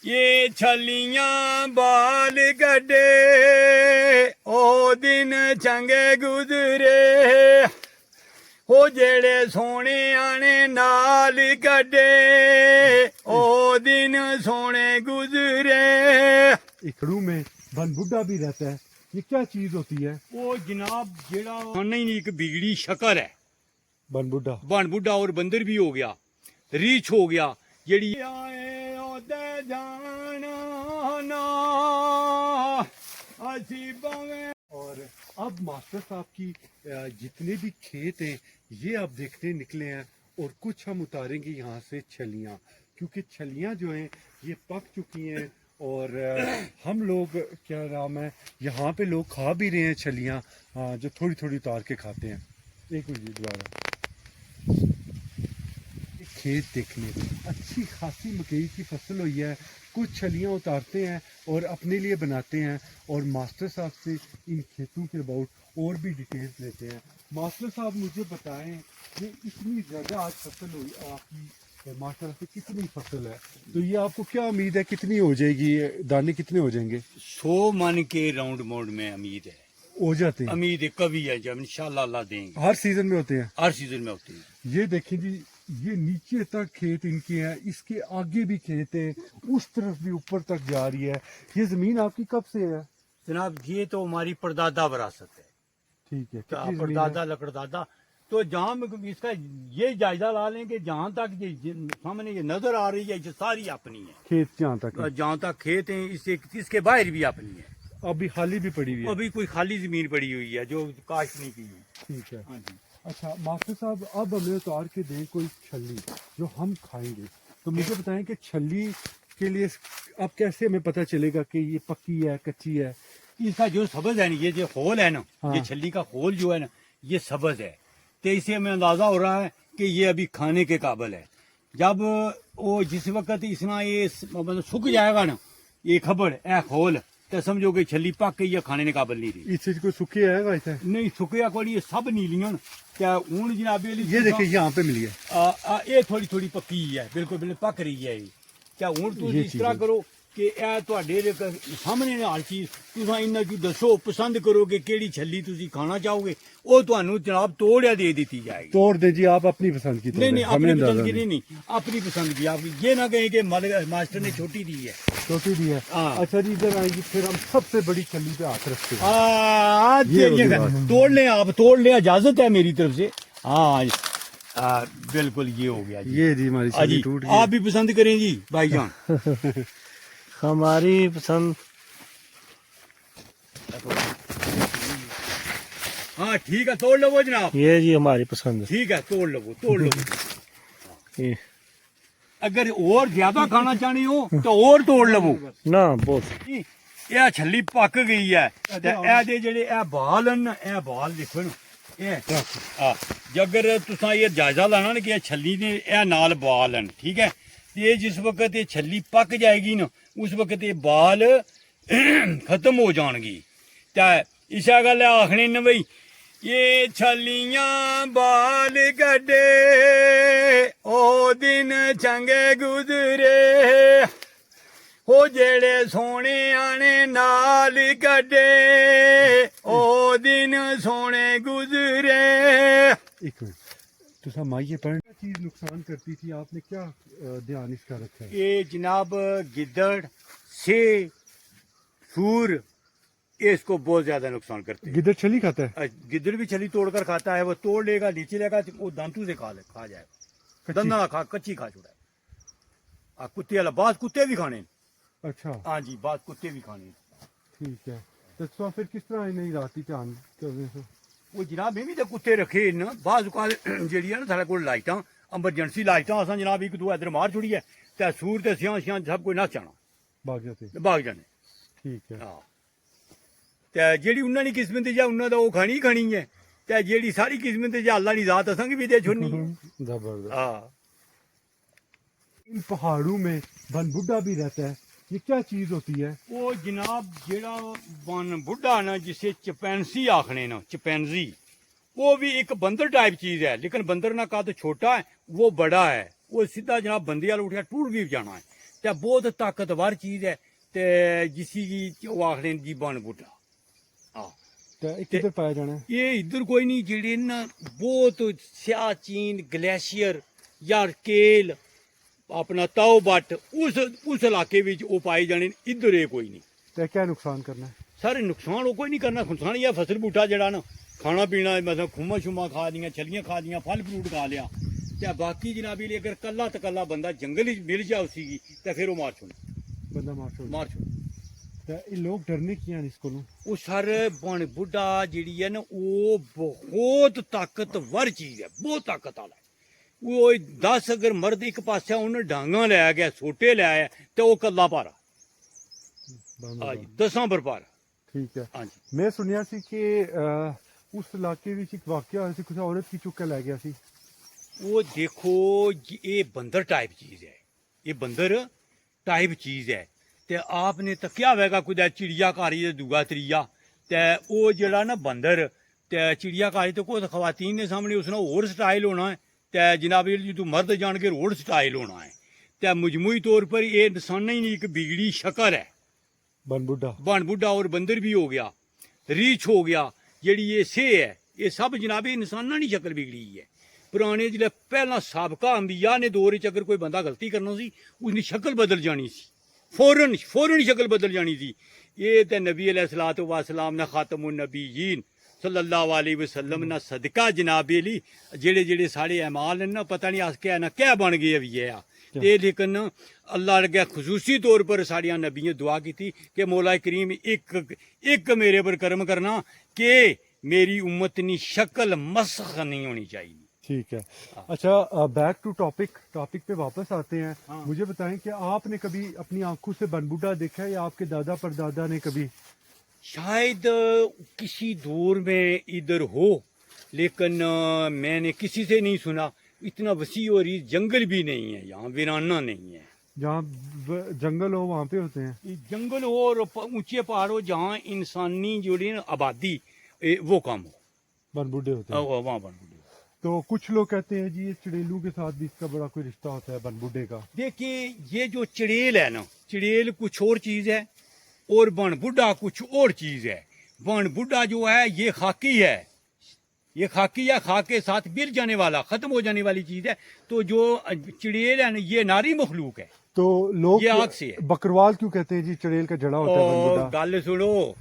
ये छलियां बाल गड्डे ओ दिन चंगे गुजरे ओ जेड़े सोने आने नाल गड्डे ओ दिन सोने गुजरे। इकड़ू में बन बुड्ढा भी रहता है, ये क्या चीज होती है? वो जनाब जेड़ा नहीं एक बिगड़ी शक्ल है बन बुड्ढा। बन बुड्ढा और बंदर भी हो गया, रीछ हो गया जेड़ी आए ओदे जाना ना असी बवे। और अब मास्टर साहब की जितने भी खेत हैं ये अब देखने निकले हैं और कुछ हम उतारेंगे यहाँ से छलियाँ, क्योंकि छलियाँ जो हैं ये पक चुकी हैं और हम लोग क्या नाम है यहाँ पे लोग खा भी रहे हैं छलियाँ, जो थोड़ी थोड़ी उतार के खाते हैं। एक मिनट दोबारा खेत देखने, अच्छी खासी मकई की फसल हुई है, कुछ छलियाँ उतारते हैं और अपने लिए बनाते हैं और मास्टर साहब से इन खेतों के अबाउट और भी डिटेल्स लेते हैं। मास्टर साहब मुझे बताएं कि इतनी ज़्यादा आज फसल हुई आपकी मास्टर से, कितनी फसल है, तो ये आपको क्या उम्मीद है कितनी हो जाएगी, दाने कितने हो जाएंगे? 100 मन के राउंड मोड में उम्मीद है, हो जाते हैं, उम्मीद है कभी है जब इंशाल्लाह अल्लाह देंगे। हर सीजन में होते हैं? हर सीजन में होती है। ये देखें जी, ये नीचे तक खेत इनके हैं, इसके आगे भी खेत है, उस तरफ भी ऊपर तक जा रही है। ये जमीन आपकी कब से है? जनाब ये तो हमारी परदादा विरासत है, ठीक है, क्या कितनी जमीन है? परदादा लकड़दादा। तो जहाँ इसका ये जायजा ला लें कि जहाँ तक ये सामने ये नजर आ रही है ये सारी अपनी है, खेत जहाँ तक है। जहाँ तक खेत है इससे इसके बाहर भी अपनी है। अभी खाली भी पड़ी हुई है? अभी कोई खाली जमीन पड़ी हुई है जो काश्त नहीं की हुई। ठीक है। हाँ जी। अच्छा मास्टर साहब, अब हमें उतार के दें कोई छल्ली जो हम खाएंगे, तो मुझे बताएं कि छल्ली के लिए अब कैसे हमें पता चलेगा कि ये पक्की है कच्ची है? इसका जो सब्ज है ना, ये जो खोल है ना, हाँ। ये छल्ली का खोल जो है ना ये सब्ज है, तो इससे हमें अंदाजा हो रहा है कि ये अभी खाने के काबिल है। जब वो जिस वक्त इसमें ये मतलब सूख जाएगा ना ये खबड़ ए खोल, तो समझो कि छल्ली पक गई है, खाने के काबिल नहीं रही। इससे कोई सूखे आएगा इसे? नहीं सुखिया कोई ये सब नीलियां क्या ऊन जनाबे ये देखिए यहाँ पे मिली है, ये थोड़ी थोड़ी पक्की है, बिल्कुल बिल्कुल पक रही है ये। क्या हूँ तुम ये इस चीज़ तरह है। करो कि ਇਹ ਤੁਹਾਡੇ ਸਾਹਮਣੇ ਨਾਲ ਚੀਜ਼ ਤੁਸੀਂ ਇਹਨਾਂ ਦੀ ਦੱਸੋ ਪਸੰਦ ਕਰੋ ਕਿ ਕਿਹੜੀ ਛੱਲੀ ਤੁਸੀਂ ਖਾਣਾ ਚਾਹੋਗੇ, ਉਹ ਤੁਹਾਨੂੰ ਜਨਾਬ ਤੋੜਿਆ ਦੇ ਦਿੱਤੀ ਜਾएगी। तोड़ दे जी, आप अपनी पसंद की नहीं नहीं अपनी अंदाजा पसंद की नहीं, अपनी पसंद की। आप ये ना कहें कि मास्टर ने छोटी दी है। छोटी दी है। हाँ। अच्छा जी, इधर आएंगे फिर हम सबसे बड़ी छल्ली पे हाथ रखते हैं। तोड़ लें, आप तोड़ लें, इजाजत है मेरी तरफ से। हाँ बिल्कुल ये हो गया जी। ये जी हमारी छल्ली टूट गई। आप भी पसंद करें जी भाईजान। हमारी पसंद। हाँ ठीक है, तोड़ लो वो जनाब। ये जी हमारी पसंद है। ठीक है तोड़ लो वो, तोड़ लो। ये अगर और ज्यादा खाना चाहनी हो तो और तोड़ लवो ना बहुत। ਇਹ ਛੱਲੀ ਪੱਕ ਗਈ ਹੈ ਤੇ ਇਹਦੇ ਜਿਹੜੇ ਇਹ ਬਾਲ ਹਨ ਨਾ, ਇਹ ਬਾਲ ਦੇਖੋ ਨਾ, ਇਹ ਜੇਕਰ ਤੁਸੀਂ ਇਹ ਜਾਇਜ਼ਾ ਲਾਣਾ ਨਾ ਕਿ ਇਹ ਛੱਲੀ ਨੇ ਇਹ ਨਾਲ ਬਾਲ ਹਨ, ਠੀਕ ਹੈ, ਤੇ ਜਿਸ ਵਕਤ ਇਹ ਛੱਲੀ ਪੱਕ ਜਾਏਗੀ ਨਾ ਉਸ ਵਕਤ ਇਹ ਬਾਲ ਖਤਮ ਹੋ ਜਾਣਗੇ। ਤੇ ਇਸਾ ਗੱਲ ਆਖਣੀ ਨਾ ਬਈ ਇਹ ਛੱਲੀਆਂ ਬਾਲ ਗੱਡੇ ਉਹ ਦਿਨ ਚੰਗੇ ਗੁਜ਼ਰੇ ओ जेड़े सोने आने नाल गड्डे ओ दिन सोने गुजरे। एक मिनट, तो माइये पर चीज नुकसान करती थी, आपने क्या ध्यान इसका रखा है? ये जनाब गिद्दड़ से सूर इसको बहुत ज्यादा नुकसान करते हैं। गिद्दड़ छली खाता है? गिद्दड़ भी छली तोड़कर खाता है, वो तोड़ लेगा नीचे लेगा तो वो दांतों से खा जाएगा, दंदा ना खा कच्ची खा छोड़ा। कुत्ते वाला बात कुत्ते भी खाने। अच्छा हाँ जी, बात कुत्ते भी खाने। ठीक है, तो फिर किस तरह नहीं राती ध्यान करने से? वो जनाब में भी तो कुत्ते रखे न बाज जेड़ी है ना साढ़े को लाइटां एमरजेंसी लाइटां असां जनाब एक दो इधर मार छोड़ी है ते सूर ते सियां सियां सब कोई नस जाना, भाग जाते? भाग जाने। ठीक है। हाँ ते जेड़ी उन्हां दी किस्मत च उन्हां दा ओह खानी ही खानी है, ते जेड़ी सारी किस्मत च अल्लाह दी जात असां भी दे छोड़नी है। जबरदस्त। हाँ इन पहाड़ों में बन बुड्ढा भी रहता है, ये क्या चीज होती है? वो जनाब जेड़ा बन बुढ़ा ना जिसे चपैंसी आखने ना, चपैंसी वो भी एक बंदर टाइप चीज है, लेकिन बंदर ना का तो छोटा है वो बड़ा है, वो सीधा जनाब बंदे वाल उठा टूट भी जाना है। ते बहुत ताकतवर चीज है ते जिसी की ओह् आखदे न जी बन बूटा। हाँ तो ये किधर पाया जाना है? ये इधर कोई नहीं, जेड़े ना बहुत सियाचीन ग्लेशियर या केल अपना ताओ बट उस इलाके विच ओह् पाए जाने न, इधर ये कोई नहीं। तो क्या नुकसान करना है? सारे नुकसान वो कोई नहीं करना, नुकसान यह फसल बूटा जड़ा ना खाना पीना, मतलब खुम्मा शुम्मा खा दियां, छलियां खा दियां, फल फ्रूट खा लिया, ते बाकी जनाबी लिए अगर कल्ला तो कल्ला बंदा जंगल ही मिल जाए उसी की तो फिर वो मार छोड़ बंदा मार छोड़। मार छोड़। तो ये लोग डरने किया हैं इसको? वो सर बन बुढ़ा जी है ना वो बहुत ताकतवर चीज है, बहुत ताकत वाला है। वो 10 अगर मर्द एक पासे उन्हें डांगा लै गया, सोटे लै आया तो वो कल्ला पारा। हाँ जी 10 पर पारा। ठीक है। हाँ जी मैं सुनिया सी कि उस इलाके विच एक वाकया होया सी, कुछ औरत की चुक के लै गया सी। वो देखो ये बंदर टाइप चीज है, ये बंदर टाइप चीज है। ते आपने तक्या होगा कुदै चिड़ियाकारी ते दूआ त्रीया, ते ओह् जेह्ड़ा ना बंदर ते चिड़ियाकारी ते कुछ खवातीन दे सामने उसने होर स्टाइल होना है, ते जनाब जी तू मर्द जान के होर स्टाइल होना है। ते मजमूई तौर पर ये इंसाना ही नहीं एक बिगड़ी शक्ल है। बन बुढ़ा और बंदर भी हो गया, रीछ हो गया, जेड़ी ये से है, ये सब जनाब इंसाना नहीं शक्ल बिगड़ी है। पुराने जिसलै पहला साबका अंबिया ने दौर च अगर कोई बंदा गलती करना सी उसकी शक्ल बदल जानी सी, फौरन शक्ल बदल जानी थी। ये तो नबी अलैहिस्सलातु वस्सलाम ने खातमुन नबीयीन सल्लल्लाहु अलैहि वसल्लम ना सदका जनाबे ली जेड़े जेड़े साढ़े अमाल न ना पता नहीं अस क्या ना क्या बन गए अभी है ते, लेकिन अल्लाह अग्गे खसूसी तौर पर साड़ियां नबियें दुआ की थी कि मौला करीम एक मेरे पर कर्म करना कि मेरी उम्मत नी शक्ल मस्ख नहीं होनी चाहिए। ठीक है। अच्छा, बैक टू टॉपिक पे वापस आते हैं। हाँ। मुझे बताएं कि आपने कभी अपनी आंखों से बनबूटा देखा है या आपके दादा परदादा ने कभी? शायद किसी दौर में इधर हो, लेकिन मैंने किसी से नहीं सुना। इतना वसी और जंगल भी नहीं है यहाँ, वीराना नहीं है। जहाँ जंगल हो वहाँ पे होते हैं? ये जंगल हो और ऊंचे पहाड़ हो जहाँ इंसानी जोड़ी ना आबादी वो कम हो, बनबूडे होते हैं। वहाँ बनबूडे। तो कुछ लोग कहते हैं जी ये चुड़ैलों के साथ भी इसका बड़ा कोई रिश्ता होता है बनबूडे का। देखिए ये जो चड़ेल है ना, चड़ेल कुछ और चीज है और बन बुढ़ा कुछ और चीज है। बन बुढ़ा जो है ये खाकी है, ये खाकी या खाक के साथ मिल जाने वाला खत्म हो जाने वाली चीज है। तो जो चड़ेल है ना ये नारी मखलूक है। तो लोग ये आग से है। बकरवाल क्यों कहते हैं जी? चड़ेल का जड़ा होता है बनबूडा। गल सुनो,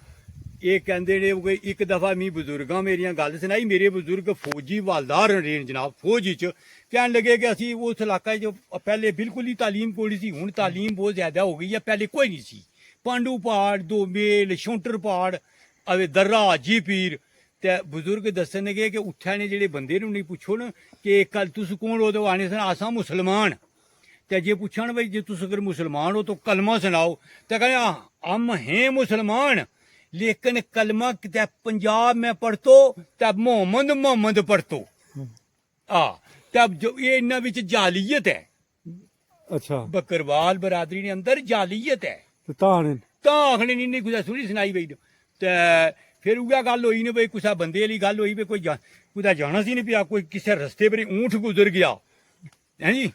ये कहते ने कोई एक दफा मी बजुर्गां मेरियां गल सुनाई, मेरे बजुर्ग फौजी हवालदार रेन जनाब फौजी च, कहन लगे कि असी उस इलाका जो पहले बिल्कुल ही तालीम कोई सी, हुण तालीम बहुत ज्यादा हो गई है, पहले कोई नहीं सी। पांडू पहाड़, दो मेल, शौंटर पहाड़, अवे दर्रा, जी पीर। ते बुजुर्ग दस्सन लगे कि उत्थै ने जेह्ड़े बंदे ने उ'नेंगी पुच्छो न कि कल तुस कौन हो, तो आने सन असां मुसलमान। ते जे पुच्छन भाई जे तुस अगर मुसलमान हो तो कलमा सुनाओ, ते कहें हम हैं मुसलमान, लेकिन कलमा क्या पंजाब में पढ़तो तब मोहम्मद पढ़तो। तब जो ये इन्ना विच जालियत है। अच्छा, बकरवाल बरादरी ने अंदर जालियत है। तां आखने नहीं कुछ सुनी सुनाई बई। ते फिर उ'ऐ गल होई न भाई कुसै बंदे आह्ली गल होई भाई कोई कुदै जाना सी नहीं पिया, कोई किसै रस्ते पर ऊंट गुजर गया है जी,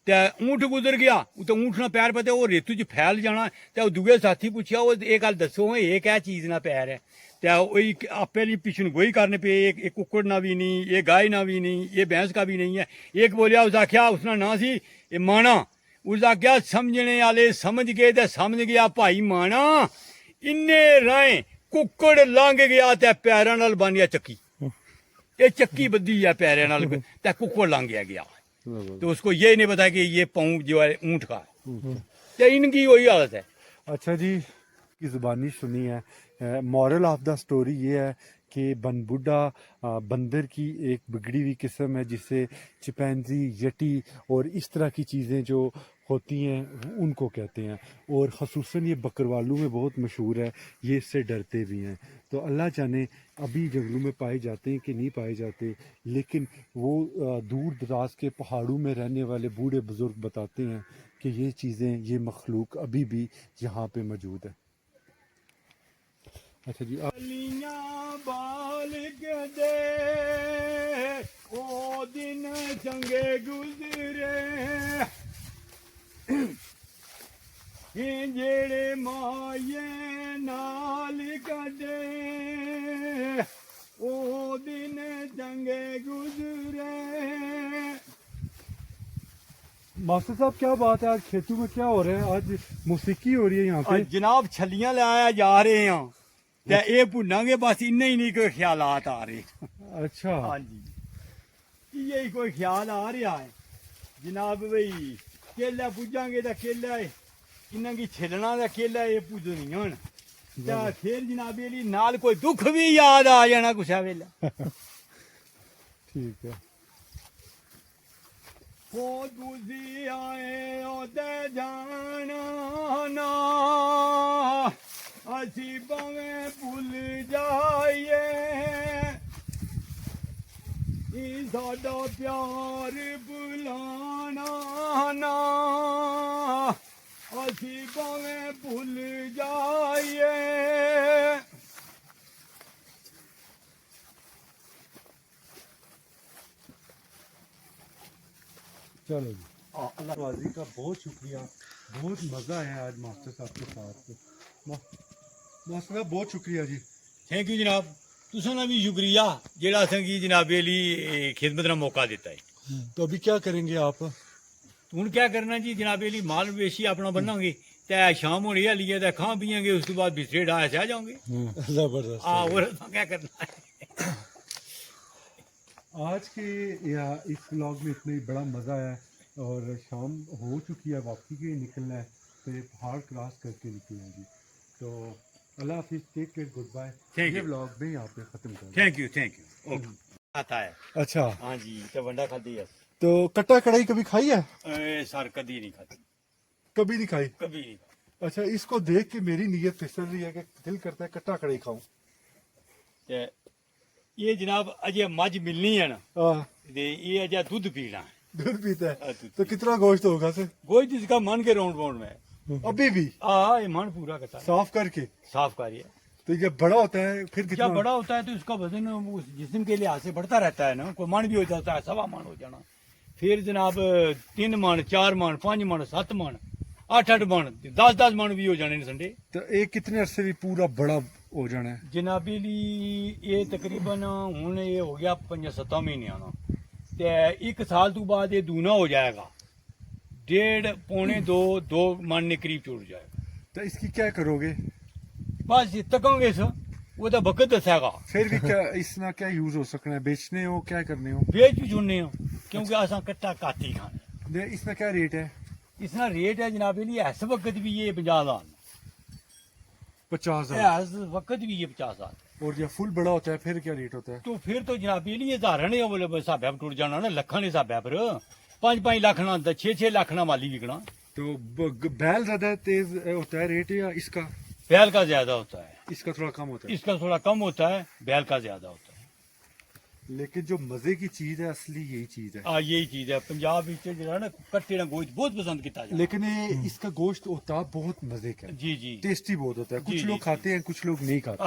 ते ऊंट गुजर गया तो ऊंट ना पैर पते वो रेतू च फैल जाना। ते दुए साथी पुछया वो ये गल दसो ये क्या चीज ना पैर है। ते आपे लिए पिछन गोई करने पे, एक कुक्कड़ ना भी नहीं, ये गाय ना भी नहीं, ये भैंस का भी नहीं है। एक बोलिया उस आख्या उसका ना सी ये माना, उस आख्या समझने वाले समझ गए ते समझ गया भाई माना। इन्ने राय कुक्कड़ लंघ गया ते पैरां नाल बन गया चक्की, ये चक्की बद्धी है पैरां नाल ते कुक्कड़ लंघ गया। तो उसको ये नहीं पता कि ये पाँव जो है ऊंट का है। तो इनकी वही हालत है। अच्छा जी, की जुबानी सुनी है। मॉरल ऑफ द स्टोरी ये है कि बनबूडा बंदर की एक बिगड़ी हुई किस्म है जिससे चिंपैंजी, यटी और इस तरह की चीज़ें जो होती हैं उनको कहते हैं, और ख़ुसूसन ये बकरवालों में बहुत मशहूर है, ये इससे डरते भी हैं। तो अल्लाह जाने अभी जंगलों में पाए जाते हैं कि नहीं पाए जाते, लेकिन वो दूर दराज के पहाड़ों में रहने वाले बूढ़े बुज़ुर्ग बताते हैं कि ये चीज़ें, ये मखलूक अभी भी यहाँ पे मौजूद है। अच्छा जी, बाल दे ओ दिन चंगे गुजरे ਇਹ ਜਿਹੜੇ ਮਾਏ ਨਾਲ ਕੱਢੇ ਉਹ ਦਿਨ ਚੰਗੇ ਗੁਜ਼ਰੇ। मास्टर साहब क्या बात है, आज खेतों में क्या हो रहा है? आज मौसीकी हो रही है यहाँ पे। जनाब छलियां लाया जा रहे हैं ते ये भुनांगे बस इन्ने ही नहीं कोई ख्यालात आ रहे। अच्छा, हाँ जी यही कोई ख्याल आ रहा है जनाब भाई केला पुजांगे तो केला इन्ना की छिलना तो केला ये पुजनियां होन ते फिर जनाब ये नाल कोई दुख भी याद आ जाना कुछ वेले। ठीक है। ओ दूजी आए ओदे जाना ना असी भावे भूल जाइए साडा प्यार बुलाना ना असी भावे भूल जाइए। चलो जी, अल्लाह वाजी का बहुत शुक्रिया, बहुत मज़ा आया आज मास्टर साहब के साथ। मास्टर साहब बहुत शुक्रिया जी। थैंक यू जनाब, तुसां भी शुक्रिया जेड़ा संगी जनाबे ली खिदमत का मौका दिता है। तो अभी क्या करेंगे आप? हूँ क्या करना जी जनाबे ली माल वेशी अपना बनांगे ते शाम होने वाली है ते खां पियेंगे उस बाद बिस्तरे ढाए से आ जाओगे। ज़बरदस्त। और क्या करना है। आज के या इस व्लॉग में इतना ही बड़ा मज़ा आया और शाम हो चुकी है, वापसी के निकलना है तो ये पहाड़ क्रॉस करके निकलना है जी। तो अल्लाह हाफिज़, take care, good bye. Thank ये you. व्लॉग में यहाँ पे ख़त्म कर। थैंक यू ओके आता है। अच्छा, हाँ जी तो वंडा खाती है तो कट्टा कढ़ाई कभी खाई है? सर कभी नहीं खाती, कभी नहीं खाई। कभी नहीं। अच्छा, इसको देख के मेरी नीयत फिसल रही है कि दिल करता है कट्टा कढ़ाई खाऊं। ते ये जनाब अजय मज मिलनी है ना आह, ते ये अजय दूध पीना है। दूध पीता है दूध तो कितना गोश्त होगा सर? कोई जिसका मन के राउंड बाउंड में अभी भी ये मन पूरा करता है साफ करके। साफ करिए। तो जब बड़ा होता है फिर कितना? जब बड़ा होता है तो उसका वजन उस जिस्म के लिहाज से बढ़ता रहता है ना, कोई मन भी हो जाता है, 1.25 मन हो जाना, फिर जनाब 3 मन 4 मन 5 मन 7 मन 8 मन 10 मन भी हो जाने ने संडे। तो एक कितने अरसे भी पूरा बड़ा हो जाना है? जनाबी ली ये तकरीबन हूँ ये हो गया 5-7 महीने आना ते 1 साल तो बाद ये दूना हो जाएगा, 1.5 पौने 2 मन के करीब चुड़ जाएगा। तो इसकी क्या करोगे? बस तकोगे सर वो तो वक्त दसेगा। फिर भी क्या इसमें क्या यूज हो सकना है? बेचने हो, क्या करने हो? बेच भी चुनने हो क्योंकि असा कट्टा काती खाने। इसमें क्या रेट है? इसना रेट है जनाबे ली इस वक्त भी ये 50,000, 50,000। इस वक्त भी ये 50,000। और जब फुल बड़ा होता है फिर क्या रेट होता है? तो फिर तो जनाबे ली हज़ार ने हिसाबे पर टुट जाना ना, लखा ने हिसाबे पर 5-5 लाख ना 6-6 लाख ना माली बिकना। तो बैल ज्यादा तेज होता है रेट या इसका? बैल का ज्यादा होता है, इसका थोड़ा कम होता है। इसका थोड़ा कम होता है, बैल का ज्यादा होता है। लेकिन जो मजे की चीज है असली यही चीज है। यही चीज है पंजाब ना कट्टे ना गोश्त बहुत पसंद किया जाता है। लेकिन ये इसका गोश्त होता बहुत मजे का है, जी जी टेस्टी बहुत होता है। कुछ जी, लोग जी, खाते हैं, कुछ लोग नहीं खाते।